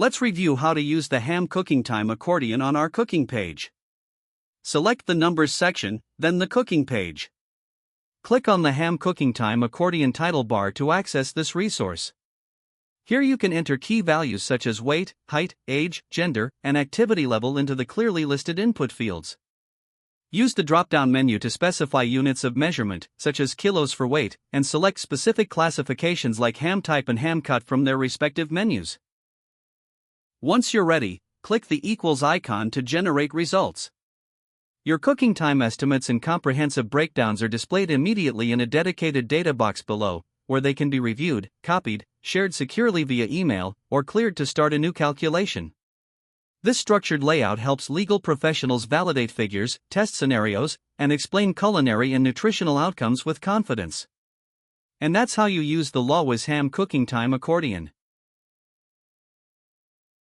Let's review how to use the ham cooking time accordion on our cooking page. Select the Numbers section, then the Cooking page. Click on the Ham Cooking Time Accordion title bar to access this resource. Here you can enter key values such as weight, height, age, gender, and activity level into the clearly listed input fields. Use the drop-down menu to specify units of measurement, such as kilos for weight, and select specific classifications like ham type and ham cut from their respective menus. Once you're ready, click the equals icon to generate results. Your cooking time estimates and comprehensive breakdowns are displayed immediately in a dedicated data box below, where they can be reviewed, copied, shared securely via email, or cleared to start a new calculation. This structured layout helps legal professionals validate figures, test scenarios, and explain culinary and nutritional outcomes with confidence. And that's how you use the LawWiz Ham Cooking Time Accordion.